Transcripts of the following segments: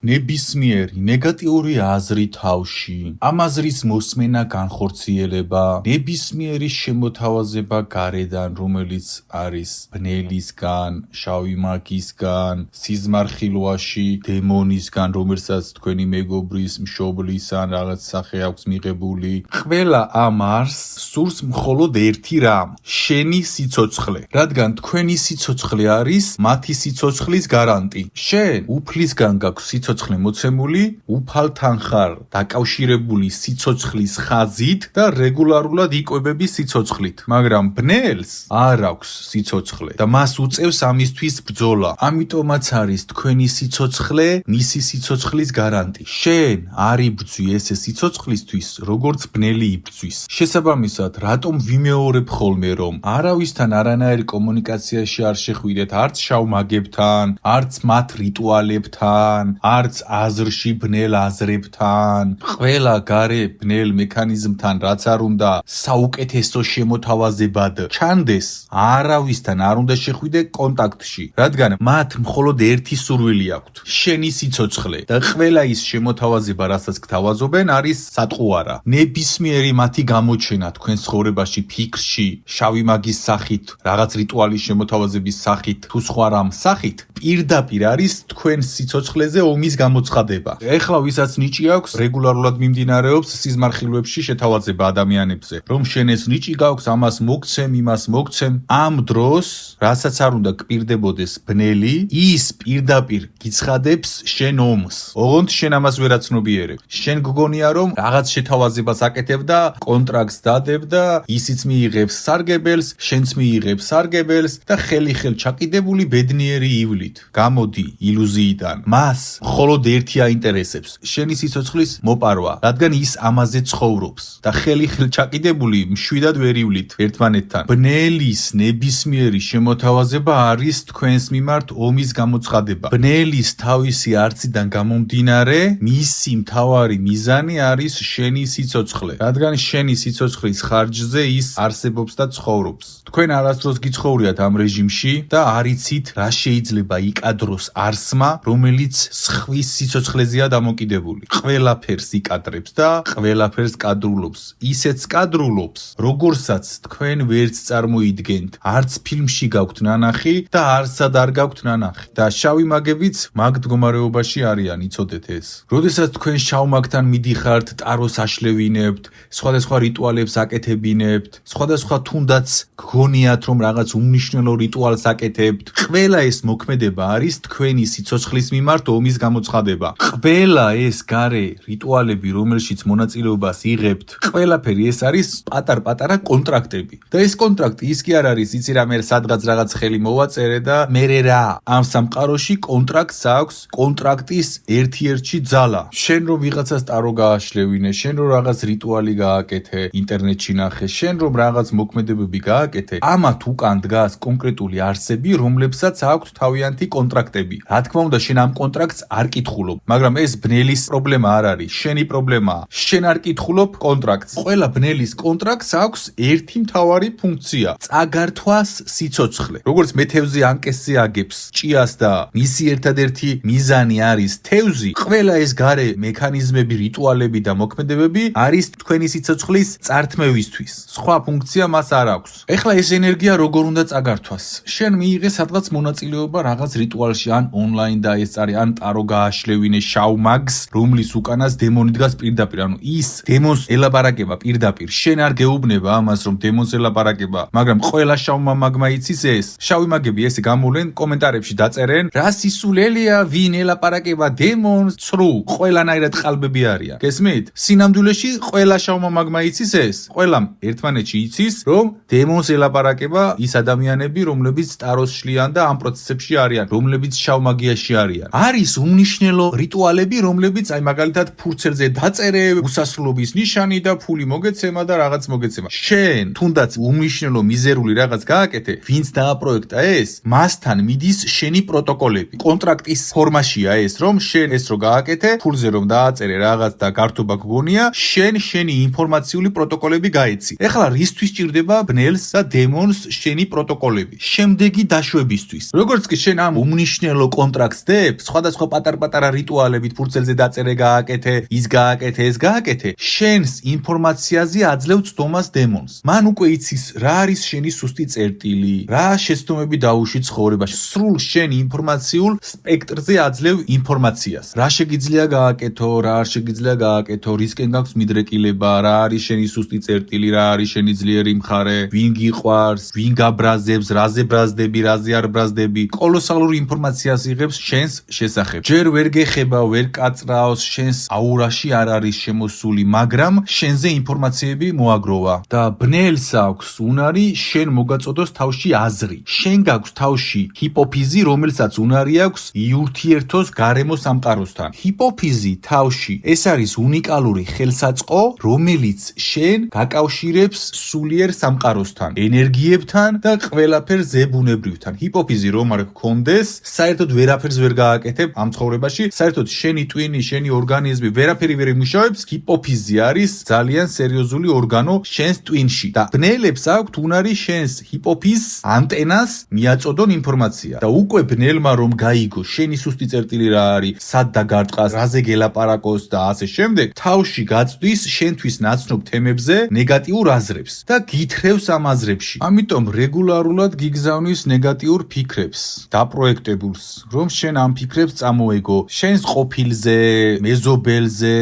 ნებისმიერი ნეგატიური აზრი თავში, ამ აზრის მოსმენა განხორციელება, ნებისმიერი შემოთავაზება გარედან, რომელიც არის ბნელისგან, შავი მაგისგან, სიზმარხილვაში, დემონისგან, რომელსაც თქვენი მეგობრის, მშობლის ან რაღაც სახე აქვს მიღებული. ყველა ამ არსს სურს მხოლოდ ერთი რამ, შენი სიცოცხლე, რადგან თქვენი სიცოცხლე არის მათი სიცოცხლის გარანტი. შენ უფლისგან გაქვს სიცოცხლე მოცემული, უფალთან ხარ დაკავშირებული სიცოცხლის ხაზით და რეგულარულად იკვებები სიცოცხლით, მაგრამ ბნელს არ აქვს სიცოცხლე და მას უწევს ამისთვის ბრძოლა. ამიტომაც არის თქვენი სიცოცხლე მისი სიცოცხლის გარანტი. შენ არ იბრძვი ესე სიცოცხლისთვის, როგორც ბნელი იბრძვის. შესაბამისად, რატომ ვიმეორებ ხოლმე, რომ არავისთან არანაირი კომუნიკაციაში არ შეხვიდეთ, არც შავ მაგებთან, არც მათ რიტუალებთან, არც აზრში ბნელ აზრებთან, ყველა გარე ბნელ მექანიზმთან, რაც არ უნდა საუკეთესო შემოთავაზებად ჩანდეს, არავისთან არ უნდა შეხვიდე კონტაქტში, რადგან მათ მხოლოდ ერთი სურვილი აქვთ, შენი სიცოცხლე და ყველა ის შემოთავაზება, რასაც გთავაზობენ, არის სატყუარა. ნებისმიერი მათი გამოჩენა თქვენ ცხოვრებაში, ფიქრში, შავი მაგის სახით, რაღაც რიტუალის შემოთავაზების სახით, თუ სხვა რამ სახით, პირდაპირ არის თქვენ სიცოცხლეზე ომის გამოცხადება. ეხლა ვისაც ნიჭი აქვს, რეგულარულად მიმდინარეობს სიზმარხილვებში შეთავაზება ადამიანებზე, რომ შენ ეს ნიჭი გაქვს, ამას მოგცემ, იმას მოგცემ. ამ დროს, რასაც არ უნდა გპირდებოდეს ბნელი, ის პირდაპირ გიცხადებს შენ ომს. ოღონდ შენ ამას ვერაცნობიერებ. შენ გგონია, რომ რაღაც შეთავაზებას აკეთებ და კონტრაქტს დადებ და ისიც მიიღებს სარგებელს, შენც მიიღებს სარგებელს და ხელი-ხელ ჩაკიდებული ბედნიერი ივლით. გამოდი ილუზიიდან. მას მხოლოდ ერთი აინტერესებს, შენი სიცოცხლის მოპარვა, რადგან ის ამაზე ცხოვრობს და ხელი-ხელ ჩაკიდებული მშვიდად ვერ ივლით ერთმანეთთან. ბნელის ნებისმიერი შემოთავაზება არის თქვენს მიმართ ომის გამოცხადება. ბნელის თავისი არციდან გამომდინარე, მისი მთავარი მიზანი არის შენი სიცოცხლე, რადგან შენი სიცოცხლის ხარჯზე ის არსებობს და ცხოვრობს. თქვენ არასდროს გიცხოვრიათ ამ რეჟიმში და არ იცით, რა შეიძლება იკადროს არსმა, რომელიც სხვის სიცოცხლეზეა დამოკიდებული. ყველაფერს იკადრებს და ყველაფერს კადრულობს. ისეც კადრულობს, როგორცაც თქვენ ვერც წარმოიდგენთ. არც ფილმში გაქვთ ნანახი და არცად არ გაქვთ ნანახი. და შავი მაგებიც მაგ მდგომარეობაში არიან, იცოდეთ ეს. როდესაც თქვენ შავ მაგთან მიდიხართ, ტაროს აშლევინებთ, სხვადასხვა რიტუალებს აკეთებინებთ, სხვადასხვა თუნდაც გგონიათ, რომ რაღაც უმნიშვნელო რიტუალს აკეთებთ, ყველა ეს მოქმედება არის თქვენი სიცოცხლის მიმართ ომის გამოცხადება. ყველა ეს გარე რიტუალები, რომელშიც მონაწილეობას იღებთ, ყველაფერი ეს არის პატარ-პატარა კონტრაქტები. და ეს კონტრაქტი ის კი არ არის, იცი რა, მე სადღაც რაღაც ხელი მოვაწერე და მე რა. ამ სამყაროში კონტრაქტს აქვს კონტრაქტის ერთ-ერთი ძალა. შენ რომ ვიღაცას ტარო გააშლევინე, შენ რომ რაღაც რიტუალი გააკეთე, ინტერნეტში ნახე, შენ რომ რაღაც მოქმედებები გააკეთე, ამათ უკან დგას კონკრეტული არსები, რომლებსაც აქვთ თავიანთი კონტრაქტები. რა თქმა უნდა, შენ ამ კონტრაქტს არ კითხულობ, მაგრამ ეს ბნელის პრობლემა არ არის, შენი პრობლემაა. შენ არ კითხულობ კონტრაქტს. ყველა ბნელის კონტრაქტს აქვს ერთი მთავარი ფუნქცია, წაგართვას სიცოცხლე. როგორც მე თევზი ანკესზე აგებს ჭიას და მისი ერთადერთი მიზანი არის თევზი, ყველა ეს გარე მექანიზმები, რიტუალები და მოქმედებები არის თქვენი სიცოცხლის წართმევისთვის. სხვა ფუნქცია მას არ აქვს. ეხლა ეს ენერგია როგორ უნდა წაგართვას? შენ მიიღე სადღაც მონაწილეობა რაღაც რიტუალში, ან ონლაინ დაესწარი, ან ტარო გააშლევინე შავ მაგს, რომლის უკანას დემონი დგას პირდაპირ. ანუ ის დემონს ელაპარაკება პირდაპირ. შენ არ გეუბნება ამას, რომ დემონს ელაპარაკება, მაგრამ ყველა შავმა მაგმა იცის ეს. შავი მაგები ესე გამოვლენ, კომენტარებში დაწერენ, რა სისულელია, ვინ ელაპარაკება დემონს, ცრუ, ყველანაირად ყალბები არიან. გესმით? სინამდვილეში ყველა შავმა მაგმა იცის ეს. ყველამ ერთმანეთში იცის, რომ დემონს ელაპარაკება ის ადამიანები, რომლებიც ტაროს შლიან და ამ პროცესებში არიან, რომლებიც შავ მაგიაში არიან. არის უმნიშვნელო რიტუალები, რომლებიც აი მაგალითად ფურცელზე დაწერე, უსასრულობის ნიშანი და ფული მოგეცემა და რაღაც მოგეცემა. შენ თუნდაც უმნიშვნელო მიზერული რაღაც გააკეთე, ვინც დააპროექტა ეს, მასთან მიდის შენი პროტოკოლები. კონტრაქტის ფორმაშია ეს, რომ შენ ეს რო გააკეთე, ფულზე რომ დააწერე რაღაც და გართობა გგონია, შენ შენი ინფორმაციული პროტოკოლები გაეცი. ეხლა რისთვის ჭირდება ბნელს და დემონს შენი პროტოკოლები? შემდეგი დაშვებისთვის. როგორც კი შენ ამ უმნიშვნელო კონტრაქტებს სხვადასხვა პატარ-პატარა რიტუალებით ფურცელზე დაწერე გააკეთე, ის გააკეთე, ეს გააკეთე, შენს ინფორმაციაზე აძლევ ცდომას დემონს. მან უკვე იცის რა არის შენი სუსტი წერტილი, რა შეცდომები დაუშვი ცხოვრებაში, სრულ შენი ინფორმაციულ სპექტრზე აძლევ ინფორმაციას. რა შეგიძლია გააკეთო, რა არ შეგიძლია გააკეთო, რისკენ გაქვს მიდრეკილება, რა არის შენი სუსტი წერტილი, რა არის შენი ძლიერი მხარე, ვინ გიყვარს, ვინ გაბრაზებს, რაზე ბრაზდები, რაზე არ ბრაზდები. კოლოსალური ინფორმაციას იღებს შენს შესახებ. ჯერ ვერ გეხება, ვერ კაწრავს, შენს აურაში არ არის შემოსული, მაგრამ შენზე ინფორმაციები მოაგროვა და ბნელს აქვს უნარი შენ მოგაწოდოს თავში აზრი. შენ გაქვს თავში ჰიპოფიზი, რომელსაც უნარი აქვს იურთიერთოს გარემო სამყაროსთან. ჰიპოფიზი თავში ეს არის უნიკალური ხელსაწყო, რომელიც შენ გაკავშირებს სულიერ სამყაროსთან, ენერგიებთან და ყველაფერს ზებუნებრივთან. ჰიპოფიზი რომ არ გქონდეს, საერთოდ ვერაფერს ვერ გააკეთებ ამ ცხოვრებაში, საერთოდ შენი ტვინი, შენი ორგანიზმი ვერაფერი ვერ იმუშავებს. ჰიპოფიზი არის ძალიან სერიოზული ორგანო შენს ტვინში და ბნელებს აქვთ უნარი შენს ჰიპოფიზს ანტენას მიაწოდონ ინფორმაცია და უკვე ბნელმა რომ გაიგო შენი სუსტი წერტილი რა არის, სად დაგარტყას, რაზე გელაპარაკოს და ასე შემდეგ, თავში გაწვდის შენთვის ნაცნობ თემებზე ნეგატიურ აზრებს და გითხრევს ამ აზრებში. ამიტომ რეგულარულად გიგზავნის ნეგატიურ ფიქრებს, დაპროექტებულს, რომ შენ ამ ფიქრებს წამოეგო, შენს ყოფილზე, მეზობელზე,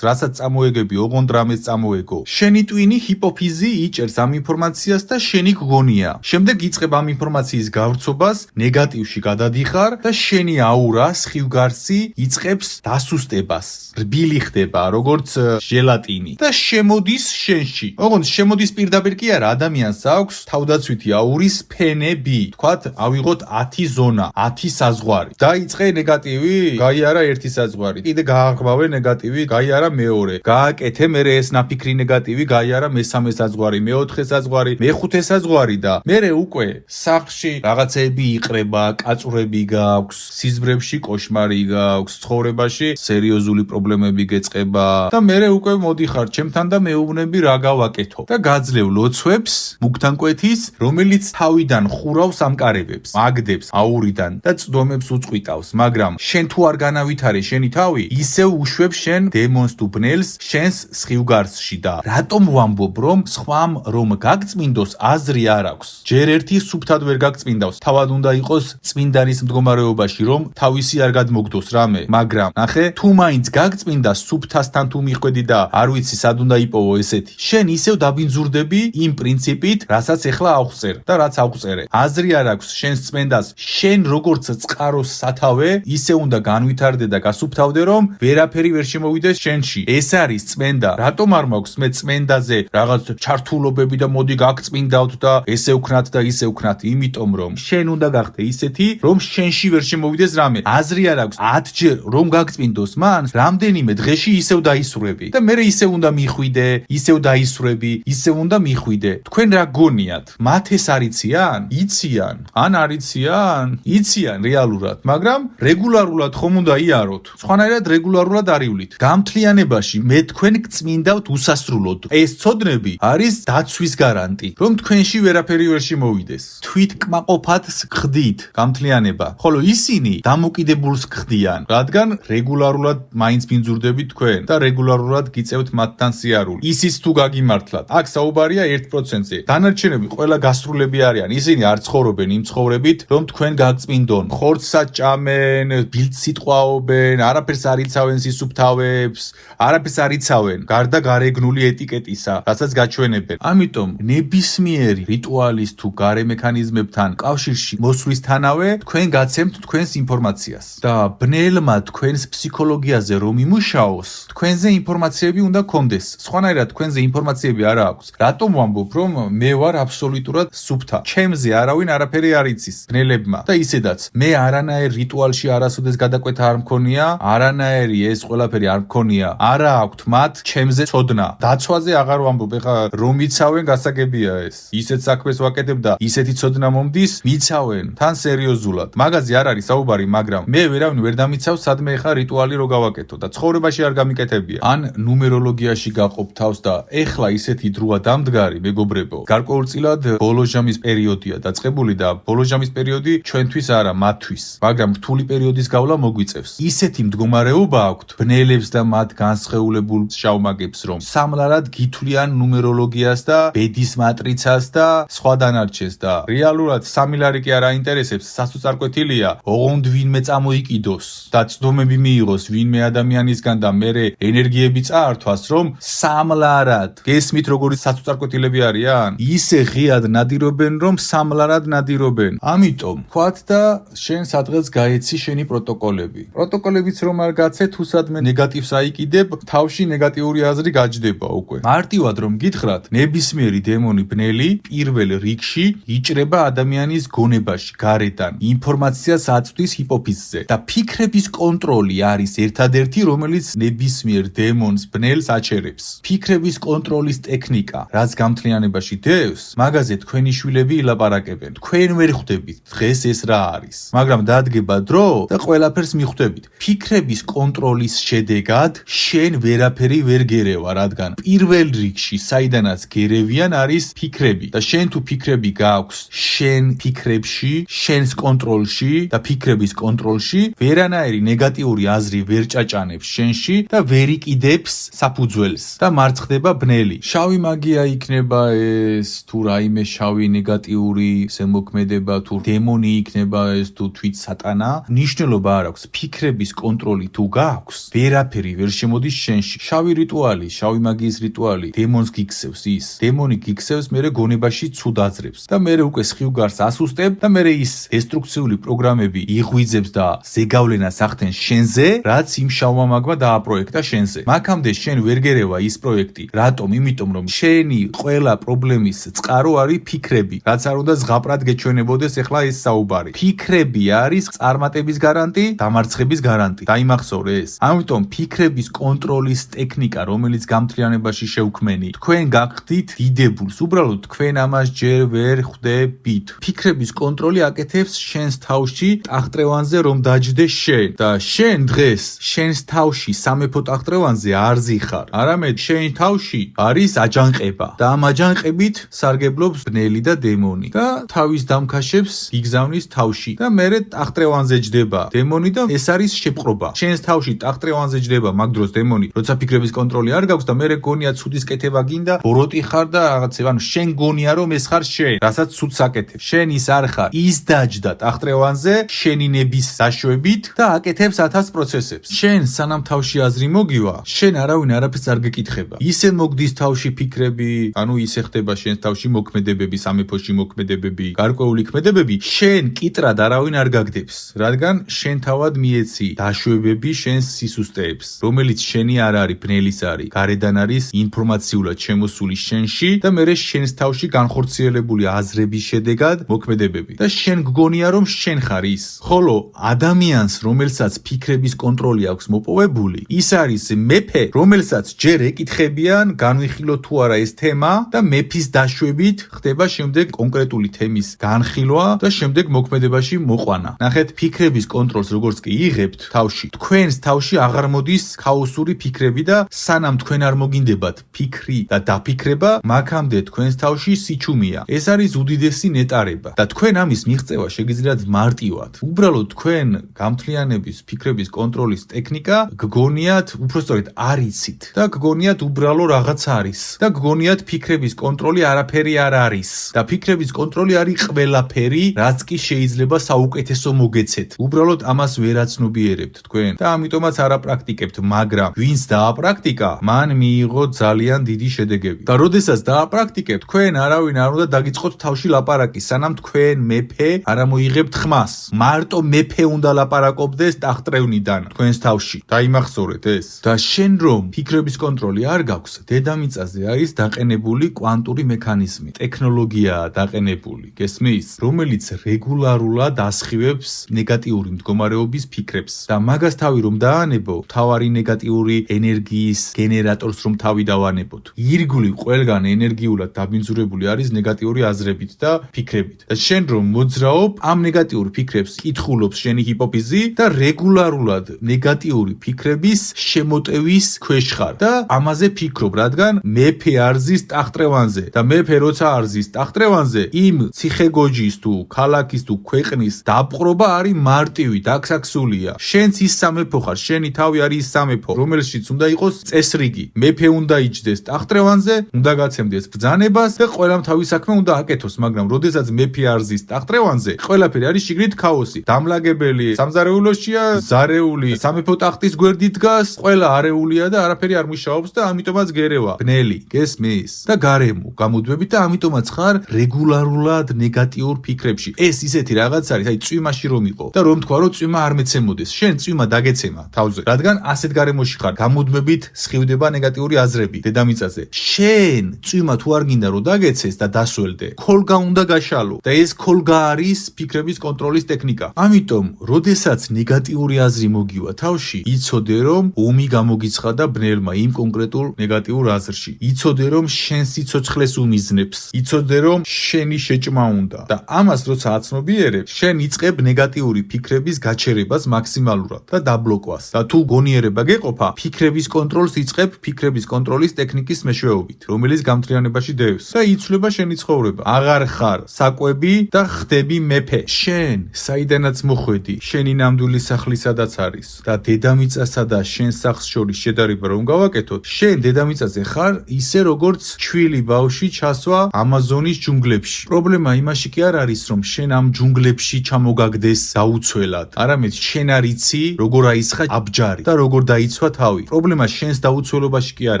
რასაც წამოეგები, ოღონდ რამეს წამოეგო. შენი ტვინი ჰიპოფიზი იჭერს ამ ინფორმაციას და შენი გგონია. შემდეგ იწყებ ამ ინფორმაციის გავრცობას, ნეგატივში გადადიხარ და შენი აურა, სხივგარსი იწყებს დასუსტებას. რბილი ხდება, როგორც ჟელატინი და შემოდის შენში. ოღონდ შემოდის პირდაპირ კი არა, ადამიანს აქვს თავდაცვითი აურის ფენები. თქვათ, ავიღოთ 10 ზონა, 10 საზღვარი. დაიწყე ნეგატივი, გაიარა ერთი საზღვარი. კიდე გააღვავე ნეგატივი, გაიარა მეორე. გააკეთე მერე ეს ნაფიქრი ნეგატივი, გაიარა მესამე საზღვარი, მეოთხე საზღვარი, მეხუთე საზღვარი და მერე უკვე სახლში რაღაცეები იყრება, კაწურები გაქვს, სიზმრებში კოშმარი გაქვს, ცხოვრებაში სერიოზული პრობლემები გეწყება და მერე უკვე მოდიხარ ჩემთან და მეუბნები რა გავაკეთო და გაძლევ ლოცვებს მუქთანკვეთის, რომელიც თავიდან ხურავს ამკარებებს, მაგდებს აურიდან და წდომებს უწყვიტავს, მაგრამ შენ თუ არ განავითარე შენი თავი, ისევ უშვებს შენ დემონს თუ ბნელს შენს სხივგარსში და რატომ ვამბობ რომ სხვამ რომ გაგწმინდოს აზრი არ აქვს. ჯერ ერთი სუფთად ვერ გაგწმინდავს, თავად უნდა იყოს წმინდანის მდგომარეობაში რომ თავისი არ გადმოგდოს რამე, მაგრამ ნახე, თუ მაინც გაგწმინდა სუფთასთან თუ მიხვედი და არ ვიცი სად უნდა იპოვო ესეთი. შენ ისევ დაბინძურდები იმ პრინციპით, რასაც ეხლა აღწერე და რაც აღწერე. აზრი არ აქვს შენს წმენდას, შენ როგორც წყაროს სათავე, ისე უნდა განვითარდე და გასუფთავდე რომ ვერაფერი ვერ შემოვიდეს შენში. ეს არის წმენდა. რატომ არ მაქვს მე წმენდაზე რაღაც ჩართულობები და მოდი გაგწმინდავთ და ესე ვქნათ და ისე ვქნათ, იმიტომ რომ შენ უნდა გახდე ისეთი, რომ შენში ვერ შემოვიდეს რამე. აზრი არ აქვს 10 ჯერ რომ გაგწმინდოს, მან რამდენიმე დღეში ისევ დაისურვები და მე ისევ უნდა მიხვიდე, ისევ დაისურვები, ისევ უნდა მიხვიდე. თქვენ რა გონიათ? მათ ეს არიციან? იციან? ან არიციან? იციან რეალურად, მაგრამ რეგულარულად ხომ უნდა იაროთ. სხვანაირად რეგულარულად არივლით. გამთლიანებაში მე თქვენ გწმინდავთ უსასრულოდ. ეს ცოდნები არის დაცვის გარანტი, რომ თქვენში ვერაფერი ვერ შემოვიდეს. თვით კმაყოფათს გხდით გამთლიანება, ხოლო ისინი დამოკიდებულს გხდიან, რადგან რეგულარულად მაინც ბინძურდებით თქვენ და რეგულარულად გიწევთ მათთან სიარული. ისიც თუ გაგიმართლათ, აქ საუბარია 1%-ზე. დანარჩენები ყველა გასრულები არიან. ისინი არ ცხოვრობენ იმ ცხოვრებით, რომ თქვენ გაგწმინდონ. ხორცსაც ჭამენ, ბილდ სიტყვაობენ, არაფერს არ იცავენ სისუფთავებს, არაფერს არ იცავენ, გარდა გარეგნული ეტიკეტისა, რასაც გაჩვენებენ. ამიტომ ნებისმიერი რიტუალის თუ გარე მექანიზმებთან კავშირში მოსვლისთანავე თქვენ გაცემთ თქვენს ინფორმაციას და ბნელმა თქვენს ფსიქოლოგიაზე რომ იმუშაოს, თქვენზე ინფორმაციები უნდა გქონდეს. სხვანაირად თქვენზე ინფორმაციები არ აქვს. რატომ ვამბობ, რომ მე ვარ აბსოლუტურად სუფთა. ჩემზე არავინ არაფერი არ იცის ბნელებმა და ისედაც მე არანაირ რიტუალში არასოდეს გადაკვეთა არ მქონია, არანაირი ეს ყველაფერი არ მქონია. არა აქვთ მათ ჩემზე ცოდნა. დაცვაზე აღარ ვამბობ, ეხლა რომ იცავენ გასაგებია ეს. ისეთ საქმეს ვაკეთებ და ისეთი ცოდნა მომდის, მიცავენ თან სერიოზულად. მაგაზე არ არის საუბარი, მაგრამ მე ვერავინ ვერ დამიცავს სადმე ეხლა რიტუალი რო გავაკეთო და ცხოვრებაში არ გამიკეთებია. ან ნუმეროლოგიაში გაყოფ თავს და ეხლა ისეთი დროა დამდგარი, მეგობრებო. გარკვეულწილად ბოლოჟამის პერიოდია დაწყებული და ბოლოჟამის პერიოდი ჩვენ თქვენთვის არა, მათთვის, მაგრამ რთული პერიოდის გავლა მოგვიწევს. ისეთი მდგომარეობა აქვთ ბნელებს და მათ განსხეულებულ შავმაგებს, რომ სამლარად გითვლიან ნუმეროლოგიას და ბედის მატრიცას და სხვა დანარჩენს და რეალურად 3 ლარი კი არ აინტერესებს, სასოწარკვეთილია, ოღონდ ვინმე წამოიკიდოს და ცდომები მიიღოს ვინმე ადამიანისგან და მერე ენერგიები წაართვას, რომ 3 ლარად გესმით როგორი სასოწარკვეთილები არიან? ისე ღიად ნადირობენ, რომ 3 ლარად ნადირობენ. ამიტომ ვთქვათ და შენ სადღაც გაეცი შენი პროტოკოლები. პროტოკოლებიც რომ არ გაცე, თუ სადმე ნეგატივს აიკიდებ, თავში ნეგატიური აზრი გაჯდება უკვე. მარტივად რომ გითხრათ, ნებისმიერი დემონი ბნელი პირველ რიგში იჭრება ადამიანის გონებაში, გარედან, ინფორმაციას აწვდის ჰიპოფიზზე და ფიქრების კონტროლი არის ერთადერთი, რომელიც ნებისმიერ დემონს ბნელს აჩერებს. ფიქრების კონტროლის ტექნიკა, რაც გამთლიანებაში დევს, მაგაზე თქვენი შვილები ილაპარაკებენ. თქვენ ვერ ხვდებით დღეს ეს რა არის, მაგრამ დადგება დრო და ყველაფერს მიხვდებით. ფიქრების კონტროლის შედეგად შენ ვერაფერი ვერ გერევა, რადგან პირველ რიგში საიდანაც გერევიან არის ფიქრები და შენ თუ ფიქრები გაქვს შენ ფიქრებში, შენს კონტროლში და ფიქრების კონტროლში, ვერანაირი ნეგატიური აზრი ვერ ჭაჭანებს შენში და ვერ იყიდებს საფუძველს და მარცხდება ბნელი. შავი მაგია იქნება ეს, თუ რაიმე შავი ნეგატიური ზემოქმედება, თუ დემონი იქნება ეს, თუ თვით სატანა, მნიშვნელობა არ აქვს. ფიქრების კონტროლი თუ გაქვს, ვერაფერი ვერ შემოდის შენში. შავი რიტუალი, შავი მაგიის რიტუალი დემონს გიქცევს ის. დემონი გიქცევს, მერე გონებაში ცუდ აძრებს და მერე უკვე სხივგარს ასუსტებ და მერე ის დესტრუქციული პროგრამები იღვიძებს და ზეგავლენას ახდენს შენზე, რაც იმ შავმა მაგმა დააპროექტა შენზე. მაქამდე შენ ვერ გერევა ის პროექტი. რატომ? იმიტომ რომ შენი ყველა პრობლემის წყარო არის ფიქრები, რაც არ უნდა ზღაპრად გეჩვენებოდეს ახლა ეს საუბარი. ფიქრები არის წარმატების გარანტი, დამარცხების გარანტი. დაიმახსოვრე ეს. ამიტომ ფიქრების კონტროლის ტექნიკა, რომელიც გამთლიანებაში შევქმენი, თქვენ გახდით დიდებულს. უბრალოდ თქვენ ამას ჯერ ვერ ხვდებით. ფიქრების კონტროლი აკეთებს შენს თავში ტახტრევანზე, რომ დაჯდე შენ და შენ დღეს შენს თავში სამეფო ტახტრევანზე არ ზიხარ, არამედ შენ თავში არის აჯანყება და ამ აჯანყებით სარგებლობს ბნელი და დემონი და თავის დამქაშებს იგზავნის თავში და მერე ტახტრევანზე ჯდება დემონი და ეს არის შეპყრობა. შენს თავში ტახტრევანზე ჯდება მაგ დროს დემონი, როცა ფიქრების კონტროლი არ გაქვს და მერე გონია ცუდის კეთება გინდა, ბოროტი ხარ და რაღაცა, ანუ შენ გონია რომ ეს ხარ შენ, რასაც ცუდს აკეთებ. შენ ის არ ხარ. ის დაჯდა ტახტრევანზე შენი ნების საშვებით და აკეთებს 1000 პროცესებს. შენ სანამ თავში აზრი მოგივა, შენ არავინ არაფერს არ გეკითხება. ისე მოგდის თავში ფიქრები, ანუ ისე ხდება შენს თავში მოქმედებები, სამეფოში მოქმედებები, გარკვეული ქმედებები, შენ კიტრად არავინ არ გაგდებს, რადგან შენ თავად მიეცი დაშვებები შენს სისუსტეებს, რომელიც შენი არ არის, ბნელის არის, გარედან არის ინფორმაციულად შემოსული შენში და მერე შენს თავში განხორციელებული აზრების შედეგად მოქმედებები და შენ გგონია რომ შენ ხარ ის. ხოლო ადამიანს, რომელსაც ფიქრების კონტროლი აქვს მოპოვებული, ის არის მეფე, რომელსაც ჯერ ეკითხებიან, განვიხილო თუ არა ეს თემა და მეფის დაშვებით ხდება შემდეგ კონკრეტული თემის განხილვა და შემდეგ მოქმედებაში მოყვანა. ნახეთ, ფიქრების კონტროლს როგორც კი იღებთ თავში, თქვენს თავში აღარ მოდის ქაოსური ფიქრები და სანამ თქვენ არ მოგინდებათ ფიქრი და დაფიქრება, მაქამდე თქვენს თავში სიჩუმეა. ეს არის უდიდესი ნეტარება და თქვენ ამის მიღწევა შეგიძლიათ მარტივად. უბრალოდ თქვენ გამთლიანების ფიქრების კონტროლის ტექნიკა გგონიათ, უბრალოდ არიცით და გგონიათ უბრალო რაღაც არის და გგონიათ ფიქრების კონტროლი არაფერი არ არის და ფიქრების კონტროლი არის ყველაფერი, რაც კი შეიძლება საუკეთესო მოგეცეთ. უბრალოდ ამას ვერ აცნობიერებთ თქვენ და ამიტომაც არ აპრაქტიკებთ, მაგრამ ვინც დააპრაქტიკა, მან მიიღო ძალიან დიდი შედეგები. და როდესაც დააპრაქტიკებთ, თქვენ არავინ არ უნდა დაგიწყოთ თავში ლაპარაკი, სანამ თქვენ მეფე არ მოიღებთ ხმას. მარტო მეფე უნდა ლაპარაკობდეს ტახტრევნიდან თქვენს თავში. დაიმახსოვრეთ ეს. და შენ რომ ფიქრების კონტროლი არ გაქვს, დედამიწაზე არის დაყენებული კვანტური მექანიზმი, ტექნოლოგიაა დაყენებული, გესმის, რომელიც რეგულარულად ასხივებს ნეგატიური მდგომარეობის ფიქრებს. და მაგას თავი რომ დაანებო, თავარი ნეგატიური ენერგიის გენერატორს რომ თავი დავანებოთ. ირგვლივ ყველგან ენერგიულად დაბინძურებული არის ნეგატიური აზრებით და ფიქრებით. და შენ რომ მოძრაობ, ამ ნეგატიურ ფიქრებს კითხულობს შენი ჰიპოფიზი და რეგულარულად ნეგატიური ფიქრების შემოტევის ქვეშ ხარ და ამაზე ფიქრობ, რადგან მეფე არზის ტახტრევანზე და მეფე როცა არზის ტახტრევანზე, იმ ციხე-გოჯის თუ ქალაქის თუ ქვეყნის დაპყრობა არის მარტივი, დაქსაქსულია. შენც ის სამეფო ხარ, შენი თავი არის ის სამეფო, რომელშიც უნდა იყოს წესრიგი. მეფე უნდა იჯდეს ტახტრევანზე, უნდა გაცემდეს ბრძანებას და ყველამ თავის საქმე უნდა აკეთოს, მაგრამ როდესაც მეფე არ ზის ტახტრევანზე, ყველაფერი არის შიგნით ქაოსი. დამლაგებელი სამზარეულოშია, ზარეული სამეფო ტახტის გვერდით დგას, ყველა არეულია და არაფერი არ მუშაობს და ამიტომაც გერევა. ბნელი, გესმის? და გარემო გამოდვებით და ამიტომაც ხარ რეგულარულად ნეგატიურ ფიქრებში. ეს ისეთი რაღაც არის, აი წვიმაში რომ იყო და რომ თქვა რომ წვიმა არ მეცემოდეს. შენ წვიმა დაგეცემა თავზე, რადგან ასეთ გარემოში ხარ. გამოდვებით სხივდება ნეგატიური აზრები დედამიწაზე. შენ წვიმა თუ არ გინდა რომ დაგეცეს და დასველდე, ქოლგა უნდა გაშალო და ეს ქოლგა არის ფიქრების კონტროლის ტექნიკა. ამიტომ, როდესაც ნეგატიური აზრი მოგივა თავში, იცოდე რომ ომი გამოგიცხადა ბნელმა იმ კონკრეტულ ნეგატიურ აზრში. იცოდე რომ შენ სიცოცხლეს უმიზნებს. იცოდე რომ შენი შეჭმა უნდა და ამას როცა აცნობიერებ, შენ იწყებ ნეგატიური ფიქრების გაჩერებას მაქსიმალურად და დაბლოკვას. და თუ გონიერება გეყოფა, ფიქრების კონტროლს იწყებ ფიქრების კონტროლის ტექნიკის მეშვეობით, რომელიც გამთლიანებაში დევს და იცვლება შენი ცხოვრება. აღარ ხარ საკვები და ხდები მეფე. შენ საიდანაც მოხვედი, შენი ნამდვილი სახლი სადაც არის და დედამიწასა და შენ სახლს შორის შედარება რომ გავაკეთოთ, შენ დედამიწაზე ხარ ისე როგორც ჩვილი ბავში ჩასვა ამაზონის ჯუნგლებში. პრობლემა იმაში კი არ არის, რომ შენ ამ ჯუნგლებში ჩამოგაგდეს დაუცველად, არამედ შენ არ იცი როგორ აისხა აბჯარი და როგორ დაიცვა თავი. პრობლემა შენს დაუცველობაში კი არ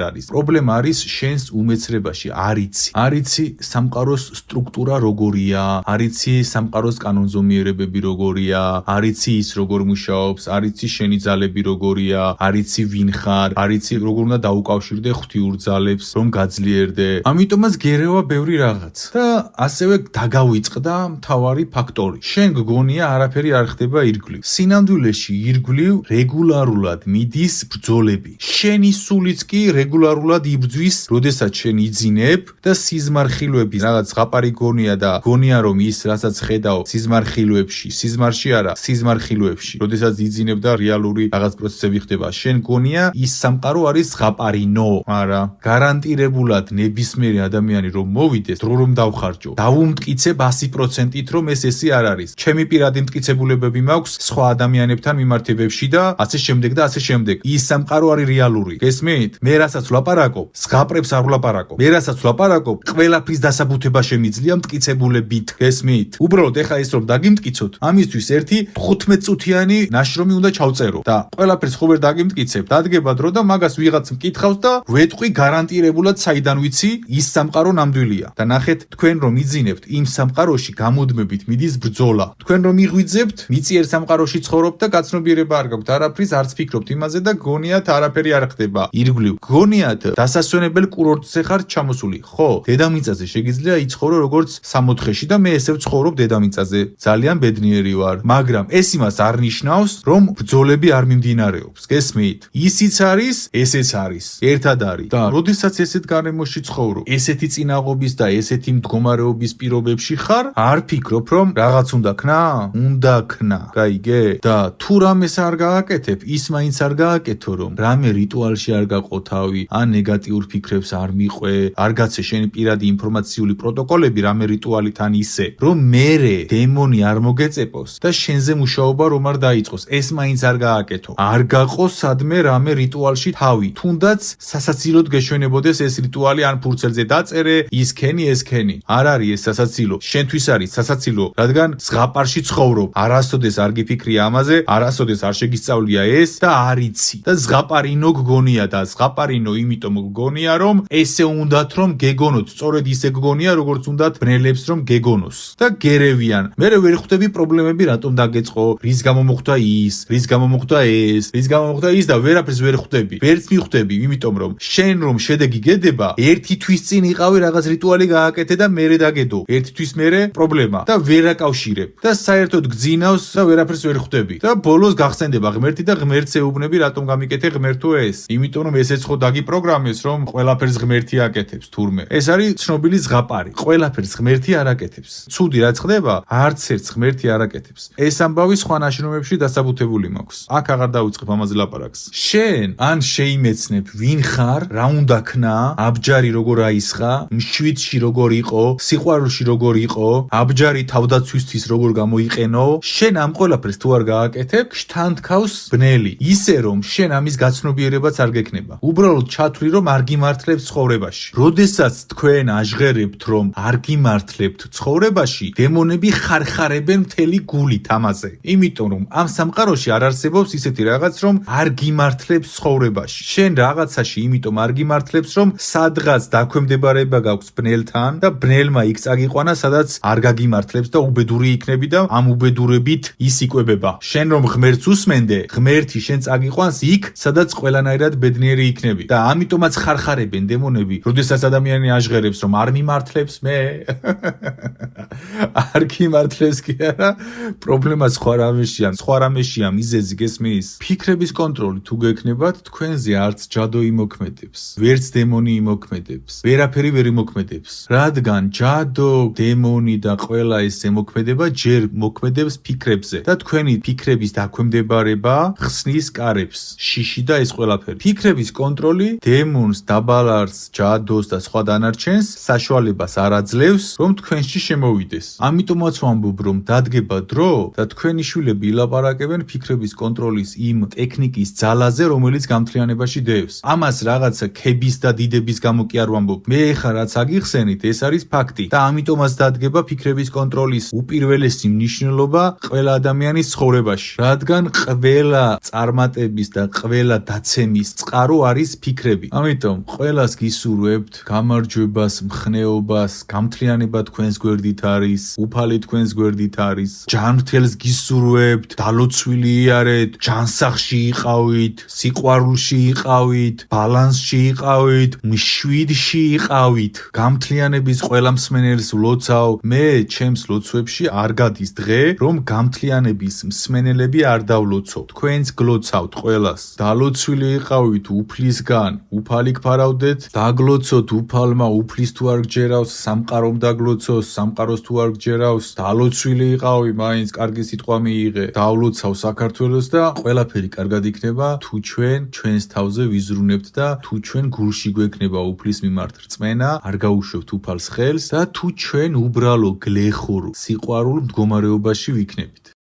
არის. პრობლემა არის შენს უმეცრებაში. არ იცი სამყაროს სტრუქტურა როგორია, არ იცი სამყაროს კანონზომიერებები როგორია, არ იცი ის როგორ მუშაობს, არ იცი შენი ძალები როგორია, არ იცი ვინ ხარ, არ იცი როგორ უნდა დაუკავშირდე ღვთიურ ძალებს, რომ გაძლიერდე. ამიტომაც გერევა ბევრი რაღაც და ასევე დაგავიწყდა მთავარი ფაქტორი. შენ გგონია არაფერი არ ხდება ირგვლივ. სინამდვილეში ირგვლივ რეგულარულად მიდის ბრძოლები. შენი სულიც კი რეგულარულად იბრძვის, როდესაც შენ იძინებ და სიზმარხილოები რაღაც ზღაპარი გონია და გონია რომ ის რასაც ხედავ სიზმარში არა, სიზმარხილოებში, როდესაც იძინებ და რეალური რაღაც პროცესები ხდება. შენ გონია ის სამყარო არის ზღაპარინო, არა. გარანტირებულად ნებისმიერი ადამიანი რომ მოვიდეს, დრო რომ დავხარჯო, დავუმტკიცებ 100%-ით რომ ეს არ არის. ჩემი პირადი მტკიცებულებები მაქვს სხვა ადამიანებთან მიმართებებში და ასე შემდეგ და ასე შემდეგ. ის სამყარო არის რეალური. გესმით? მე რასაც ვლაპარაკობ, ზღაპრებს არ ვლაპარაკობ. მე რასაც ვლაპარაკობ, ყველაფრის დასაბუთება შემიძლია მტკიცებულებით. გესმით? უბრალოდ ეხა ის რომ დაგიმტკიცოთ, ამისთვის ერთი 15 წუთიანი ნაშრომი უნდა ჩავწერო და ყველაფერს ხო ვერ დაგიმტკიცებ, დადგება დრო და მაგას ვიღაც მკითხავს და ვეტყვი გარანტირებულად საიდან ვიცი ის სამყარო ნამდვილია. და ნახეთ, თქვენ რომ იძინებთ იმ სამყაროში გამოდმებით მიდის ბრძოლა. თქვენ რომ იღვიძებთ, მიწიერ სამყაროში ცხოვრობთ და გაცნობიერება არ გაქვთ, არაფრის არც ფიქრობთ იმაზე და გონიათ არაფერი არ ხდება. ირგვლივ გონიათ დასასვენებელ კურორტზე ხართ ჩამოსული. ხო, დედამიწაზე შეგიძლია იცხოვრო როგორც სამოთხეში და მე ესე ვცხოვრობ დედამიწაზე. ძალიან ბედნიერი ვარ, მაგრამ ეს იმას არ ნიშნავს, რომ ბრძოლები არ მიმდინარეობს. გესმით? ისიც არის, ესეც არის. ერთად არის. და როდესაც ესეთ გარემოში ცხოვრობ, ესეთი წინაღობის და ესეთი მდგომარეობის პირობებში ხარ, არ ფიქრობ, რომ რაღაც უნდა ქნა? უნდა ქნა. გაიგე? და თუ რამეს არ გააკეთებ, ის მაინც არ გააკეთო, რომ რამე რიტუალში არ გაყო თავი, ან ნეგატიურ ფიქრებს არ მიყვე, არ გაცე შენი პირადი ინფორმაციული პროტოკოლები რამე რიტუალითან ისე, რომ მერე დემონი არ მოგეწეპოს და შენზე მუშაობა რომ არ დაიწყოს. ეს მაინც არ გააკეთო. არ გაყო სადმე რამე რიტუალში თავი. თუნდაც სასაცილოდ გეშვენებოდეს ეს რიტუალი ან ფურცელზე დაწერე, ის ქენი, ეს ქენი. არ არის ეს სასაცილო. შენთვის არის სასაცილო, რადგან ზღაპარში ცხოვრობ. არასოდეს არ გიფიქრი ამაზე, არასოდეს არ შეგისწავლია ეს და არ იცი. და ზღაპარინო გგონია და ზღაპარინო იმიტომ გგონია, რომ ესე უნდათ რომ გეგონოთ, სწორედ ისე გგონია, როგორც უნდათ ბნელებს რომ გეგონოს. და გერევიან. მე ვერ ხვდები პრობლემები რატომ დაგეწყო, რის გამო მოხდა ის, რის გამო მოხდა ეს, რის გამო მოხდა ის და ვერაფერს ვერ ხვდები. ვერც მიხვდები, იმიტომ რომ შენ რომ შედეგი გედება, ერთი თვის წინ იყავი რაღაც რიტუალი გააკეთე და მერე დაგედო. ერთი თვის მერე პრობლემა და ვერ აკავშირებ და საერთოდ გძინავს და ვერაფერს ვერ ხვდები. და ბოლოს გახსენდება ღმერთი და ღმერთს ეუბნები რატომ გამიკეთე ღმერთო ეს. იმიტომ რომ ესეც ხო დაგიპროგრამეს რომ ყველაფერს ღმერთი აკეთებს თურმე. ეს არის ცნობილი ზღაპარი. ყველაფერს ღმერთი არ აკეთებს. ცუდი რაც ხდება, არც ერთს ღმერთი არ აკეთებს. ეს ამბავი სხვა ნაშრომებში დასაბუთებული მაქვს. აქ აღარ დავიწყებ ამაზე ლაპარაკს. შენ ან შეიმეცნებ ვინ ხარ, რა უნდა ქნა, აბჯარი როგორ აისხა, მშვიდში როგორ იყო, სიყვარულში როგორ იყო, აბჯარი თავდა თავდაცვისთვის როგორ გამოიყენო, შენ ამ ყველაფერს თუ არ გააკეთებ, შთანთქავს ბნელი, ისე რომ შენ ამის გაცნობიერებაც არ გექნება. უბრალოდ ჩათვლი რომ არ გიმართლებთ ცხოვრებაში. როდესაც თქვენ აჟღერებთ რომ არ გიმართლებთ ცხოვრებაში, დემონები ხარხარებენ მთელი გულით ამაზე. იმიტომ რომ ამ სამყაროში არ არსებობს ისეთი რაღაც რომ არ გიმართლებს ცხოვრებაში. შენ რაღაცაში იმიტომ არ გიმართლებს რომ სადღაც დაქვემდებარება გაქვს ბნელთან და ბნელმა იქ წაგიყვანა სადაც არ გაგიმართლებს და უბედური იქნები და ამ უბედურებით ის იკვებება. შენ რომ ღმერთს უსმენდე, ღმერთი შენ წაგიყვანს იქ სადაც ყველანაირად ბედნიერი იქნები და ამიტომაც ხარხარებენ დემონები, როდესაც ადამიანი აჟღერებს რომ არ მიმართლებს მე არ გიმართლებს კი არა, პრობლემა სხვა რამეშია მიზეზი გესმის? ფიქრების კონტროლი თუ გექნებათ, თქვენზე არც ჯადო იმოქმედებს, ვერც დემონი იმოქმედებს, ვერაფერი ვერ იმოქმედებს, რადგან ჯადო, დემონი და ყველა ეს ზემოქმედება ჯერ მოქმედებს ფიქრებზე და თქვენი ფიქრების დაქვემდებარება ხსნის კარებს, შიში და ეს ყველაფერი. ფიქრების კონტროლი დემონს, დაბალარს, ჯადოს და სხვა დანარჩენს საშუალებას არ აძლევს, რომ თქვენში შემოვიდეს. ამიტომაც ვამბობ, რომ დადგება დრო და თქვენი შვილები ილაპარაკებენ ფიქრების კონტროლის იმ ტექნიკის ძალაზე, რომელიც გამთლიანებაში დევს. ამას რაღაცა ქების და დიდების გამო კი არ ვამბობ. მე ეხლა რაც აგიხსენით, ეს არის ფაქტი და ამიტომაც დადგება ფიქრების კონტროლის უპირველესი მნიშვნელობა ყველა ადამიანის ცხოვრებაში, რადგან ყველა წარმატების და ყველა დაცემის წყარო არის ფიქრები. ამიტომ ყველას გისურვებთ გამარჯვებას, მხნეობას, გამთლიანება თქვენს გვერდით არის, უფალი თქვენს გვერდით არის, ჯანმრთელს გისურვებთ, დალოცვილი იარეთ, ჯანსაღში იყავით, სიყვარულში იყავით, ბალანსში იყავით, მშვიდში იყავით. გამთლიანების ყველა მსმენელს ვლოცავ. მე ჩემს ლოცვებში არ გადის დღე, რომ გამთლიანების მსმენელები არ დავლოცოთ. თქვენს გლოცავთ ყველას. დალოცვილი იყავით უფლისგან, უფალი გფარავდეთ, დაგლოცოთ უფალმა, უფლის თუ არ გჯერავს, სამყარომ დაგლოცოს, სამყაროს თუ არ გჯერავს, დალოცვილი იყავი, მაინც კარგი სიტყვა მიიღე, დავლოცავ საქართველოს და ყველაფერი კარგად იქნება, თუ ჩვენ ჩვენს თავზე ვიზრუნებთ და თუ ჩვენ გულში გვექნება უფლის მიმართ რწმენა, არ გაუშვებთ უფალს ხელს და თუ ჩვენ უბრალო გლეხურ სიყვარულ მდგომარეობაში ვიქნებით.